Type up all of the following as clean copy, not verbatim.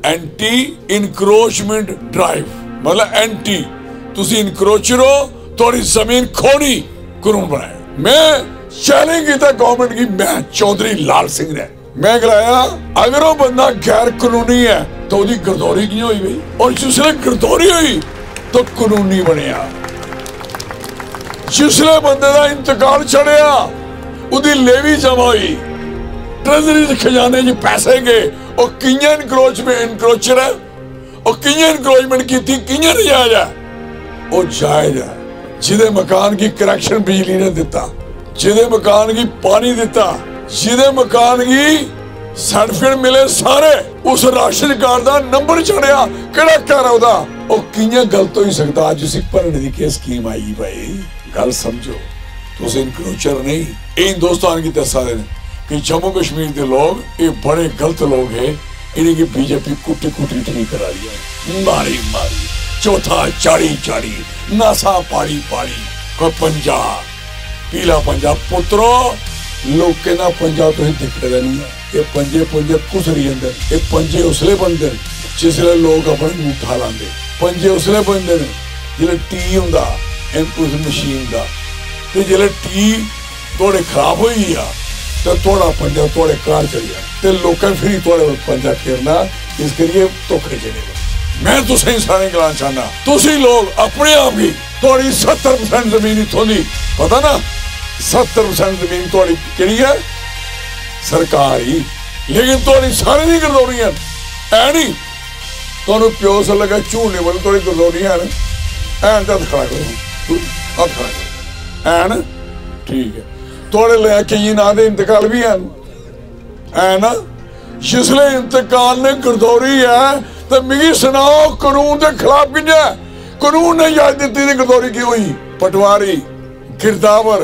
Anti encroachment drive, मतलब anti, तुसी इनक्रोचर हो, थोड़ी जमीन खोनी कानून बनाया। मैं चैलेंज किया गवर्नमेंट की, मैं चौधरी लाल सिंह ने मैं कराया, अगर वो बंदा गैर कानूनी है तो उसकी गिरदौरी क्यों हुई भाई, और जिसने गिरदौरी हुई तो कानूनी बनया। जिसले बंदे का इंतकाल चढ़िया उसकी लेवी जमा हुई, ट्रेजरी खजाने च पैसे गए, और कियां इनक्रोचर है, और कियां इनक्रोचमेंट की, कियां नजायज है, वो जायज है। जिदे मकान की कनेक्शन बिजली ने दिता, जिदे मकान की पानी दिता, जिदे मकान की सर्टिफिकेट मिले सारे, उस राशन कार्ड का नंबर चढ़िया, केड़ा घर है उदा, और कियां गलत हो ही सकता। अज सिख भरने की क्या स्कीम आई भाई, गल समझो, तुम इनक्रोचर नहीं। इन हिंदुस्तान की दसा देने कि जम्मू कश्मीर के लोग ये बड़े गलत लोग हैं, इन्हें की बीजेपी कुटी कुटी ठीक करा दिया, मारी मारी, चौथा चाड़ी चाड़ी, नासा पाड़ी पाड़ी, कोई पंजाब पीला पंजाब पुत्रो, लोग कहना पंजाब तुम दिखते नहीं है, ये पंजे पंजे कुसरी अंदर, ये पंजे उसले बनते जिसले लोग अपने अंगूठा लाते, पंजे उसले बनते जिसले टी होंदा उस मशीन का, तो जिसले टी थोड़े खराब हो गया तो थोड़ा पंजा थोड़े कार चलिया, तो लोगों फिर थोड़े पंजा फेरना, इस करिए धोखे चलेगा। मैं तो सही सारे गलाना चाहना, तुसी लोग अपने आप ही थोड़ी 70% जमीन इतों की पता ना, 70% जमीन थोड़ी केड़ी है सरकार ही, लेकिन थोड़ी सारे दी गिरदौरियां है नहीं, तुहानू प्यो से लगा झूठने वाली थोड़ी गिरदौरियां है, ऐन तो हथ खड़ा करो, हथ खड़ा करो, ऐन ठीक है, थोड़े ले कई ना दे इंतकाल भी है ना, जिसले इंतकाल ने गिरदौरी है तो मिगी सुनाओ कानून के खिलाफ किया, कानून ने इजाजत दी थी गिरदौरी की हुई, पटवारी, गिरदावर,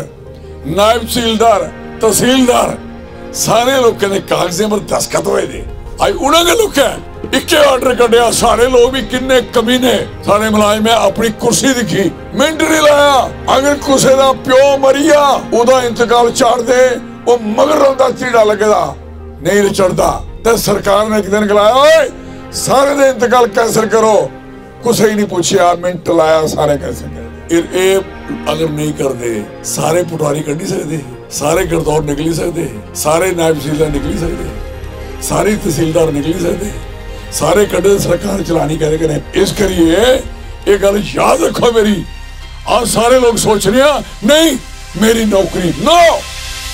नायब तहसीलदार, तहसीलदार, सारे लोगों ने कागजां पर दस्तखत हुए थे। आज उन्होंने लोग इक्के ऑर्डर कढ़िया, सारे लोग भी किन्ने कमीने, सारे मुलाजिम अपनी कुर्सी दिखी, मिंट नहीं लाया, अगर किसी का प्यो मरिया उदा इंतकाल चाड़ दे, वो मगर रोंदा चीड़ा लगेगा नहीं चढ़ता, तो सरकार ने एक दिन गलाया सारे दे इंतकाल कैंसिल करो, कुछ ही नहीं पूछा, मिंट लाया सारे कैंसिल कर। अगर नहीं करते सारे पटवारी कढ़ नहीं सकते, सारे गिरदौर निकली सकते, सारे नायब तहसीलदार निकली सकते, सारे तहसीलदार निकली सकते, सारे कढ़े सरकार चलानी करे। इस करिए ये गल याद रखो मेरी, आज सारे लोग सोच रहे हैं नहीं मेरी नौकरी, नो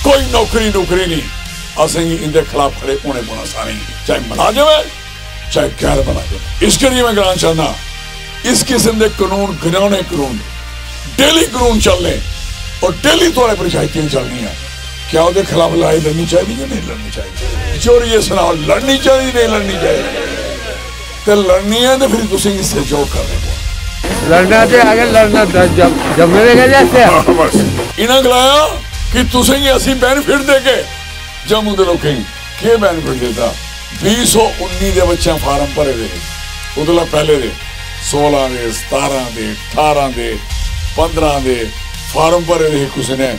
कोई नौकरी नहीं, असं इनके खिलाफ खड़े होने पौना सारे, चाहे मुलाजिम है चाहे गैर मुलाजिम। इसके लिए मैं कहना चाहना, इस किस्म के कानून घिनौने कानून डेली कानून चलने और डेली थोड़े पंचायतियां चलनी है, क्या उसके खिलाफ लड़ाई लड़नी चाहिए या नहीं लड़नी चाहिए? चोरी ये सुनाओ, लड़नी चाहिए नहीं लड़नी चाहिए? तो लड़नी है तो फिर तुम इससे जो कर रहे लड़ना तो आगे लड़ना जब मेरे जैसे बस इन्हें गलाया कि तुसें असी बेनिफिट देके जम्मू के लोगों की बेनिफिट देता। 2019 के बच्चे फार्म भरे थे, उदला पहले दे 16 दे 17 दे 18 दे 15 दे फार्म भरे थे किसी ने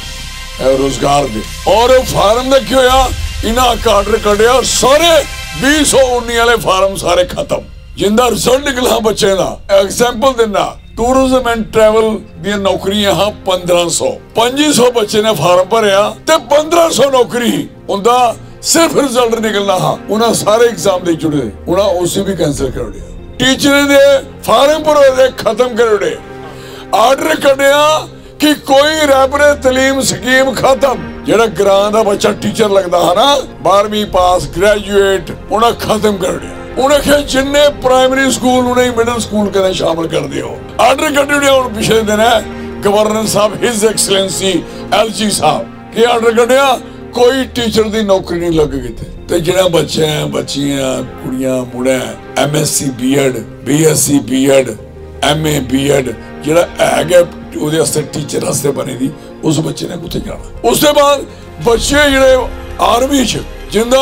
रोजगार दे, और फार्म का क्यों होया, इन्हें आर्डर कढ़िया, सारे 2019 वाले फार्म सारे खत्म, जिंदा रिजल्ट निकला बच्चे का। एग्जाम्पल देना, टूरिज्म एंड ट्रैवल दी नौकरियां 1500 बच्चे ने फार्म भरया ते 1500 नौकरी उनका सिर्फ रिजल्ट निकलना हा, उन्हें सारे एग्जाम दे चुके, उन्हें उसी भी कैंसिल कर दिया। टीचर दे फार्म भरे दे खत्म कर दिए, आर्डर कढ़िया कि कोई रैबरे तलीम स्कीम खत्म, जेड़ा ग्रां दा बच्चा टीचर लगता है ना 12वीं पास ग्रेजुएट, उन्हें खत्म कर दिया। उन्हें जिन्ने प्राइमरी स्कूल उन्हें मिडिल स्कूल के शामिल कर दियो, आर्डर कर दिया। पिछले दिन है गवर्नर साहब हिज एक्सलेंसी LG साहब के आर्डर कढ़िया, कोई टीचर की नौकरी नहीं लगेगी। तो जिहड़े बच्चे बच्चियां कुड़ियां मुड़े MSc B.Ed BSc B.Ed MA B.Ed जिहड़ा है ਉਹਦੇ ਵਾਸਤੇ टीचर वास्ते बनी दी, उस बच्चे ने कुत्थे जाना। उसके बाद बच्चे जिहड़े आर्मी च जिंदा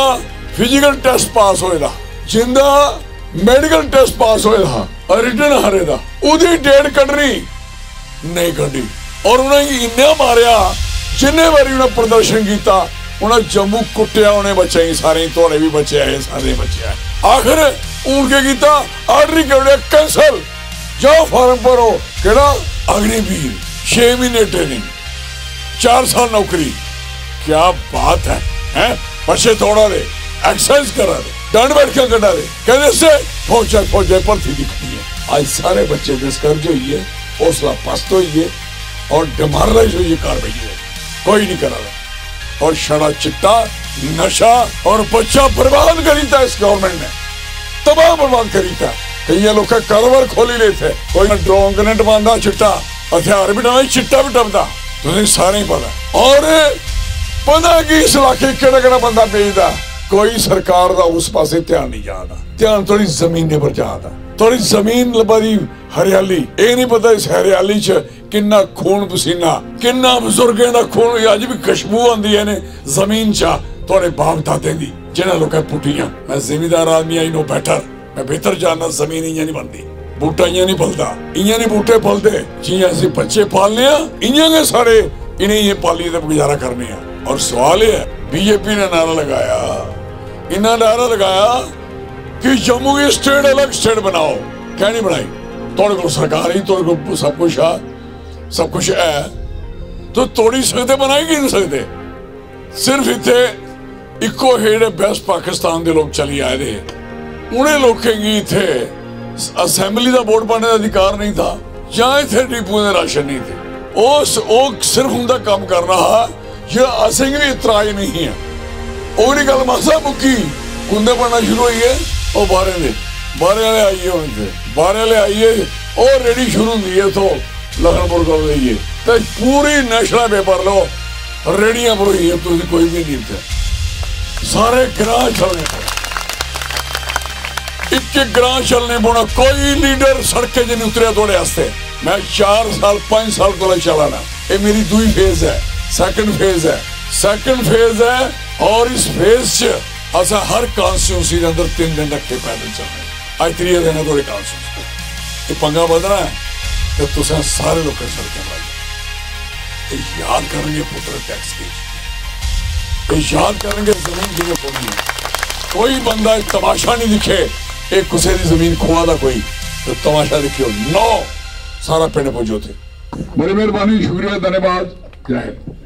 फिजिकल टेस्ट पास होएगा, जिंदा मेडिकल टेस्ट पास होएगा, रिटन हारेगा, ਉਹਦੀ डेट कढ़नी नहीं कढ़ी, और उन्हें इन्ना मारिया जिन्ने बारी उन्हें प्रदर्शन किया, उन्हें जम्मू कुटिया, उन्हें बच्चे सारे थोड़े भी बच्चे आए, सारे बच्चे आए। आखिर उनके किया ऑर्डर कर कैंसल, जाओ फार्म भरो, केड़ा अग्निवीर 6 महीने ट्रेनिंग 4 साल नौकरी। क्या बात है? बच्चे तोड़ा दे, एक्सरसाइज करा दे, डंड बैठक कटा दे, कहने से फौजा भर्ती दिखती है। आज सारे बच्चे डिस्कर्ज हुई है, हौसला पस्त हुई है और डिमोरलाइज हुई है कार्रवाई है, कोई नहीं करा रहा। और शरा चिट्टा नशा और बच्चा बर्बाद करीता इस गवर्नमेंट ने, तबाह बर्बाद करीता। कई लोग कारोबार खोली लेते, कोई ड्रोन ने टपांदा चिट्टा, हथियार भी टपदा, चिट्टा भी टपदा, तुझे सारे ही पता। और पता कि इस इलाके केड़ा बंदा भेजदा, कोई सरकार का उस पासे ध्यान नहीं जाता, ध्यान थोड़ी जमीन पर जाता, थोड़ी जमीन बड़ी हरियाली, ये नहीं पता इस हरियाली च किन्ना खून पसीना, किन्ना बुजुर्गों का खून, अज भी खुशबू आती है ने जमीन चा थोड़े बाप दादे दी जिन्हें लोग पुटियां। मैं जिमीदार आदमी आई नो बेटर, मैं बेहतर जानना जमीन इं नहीं बनती, बूटा इं नहीं पलता, इं नहीं बूटे पलते, जियां असं बच्चे पालने इं के सारे इन्हें ये पाली गुजारा करने। और सवाल यह है, बीजेपी ने नारा लगाया, इन्हें नारा लगाया कि जम्मू की स्टेट अलग स्टेट बनाओ, क्या नहीं बनाई? थोड़े को सरकार ही थोड़े को सब कुछ है, तो तोड़ी सकते बनाई कि नहीं सकते? सिर्फ इतने इको हेड़े बेस्ट पाकिस्तान के लोग चली आए थे, उन्हें लोगों की इतने असेंबली का वोट पाने का अधिकार नहीं था, या इतने डिपू के राशन नहीं थे। वो सिर्फ उनका काम कर रहा जो असेंगे भी इतराज नहीं है। ओरी गल मासा मुक्की, कुंदे पढ़ना शुरू हुई है, और बारे वाले आइए होने, बारे वाले आइए और रेडी शुरू हुई है, तो लखनपुर कर लीजिए तो पूरी नेशनल पेपर लो, रेडियां पर हुई है, तो कोई भी नहीं थे, सारे ग्रां चलने पर, एक ग्रां चलने पौना, कोई लीडर सड़कें च नहीं उतरिया थोड़े वास्ते। मैं 4 साल 5 साल को चलाना, ये मेरी दूसरी फेज है, सेकंड फेज है, और इस फेज च असा हर कॉन्स्टिट्यूंसी के अंदर 3 दिन रखे पैदल चल रहे, आज 3 दिन है थोड़े कॉन्स्टिट्यूंसी, ये पंगा बदना है तो तुम सारे लोग सड़कें लाई, याद करेंगे पुत्र टैक्स की, याद करेंगे जमीन की खोनी, कोई बंदा तमाशा नहीं दिखे, एक कुसे की जमीन खोआ था कोई तो तमाशा दिखियो, नो सारा पिंड पहुंचो थे। बड़ी मेहरबानी, शुक्रिया, धन्यवाद, जय हिंद।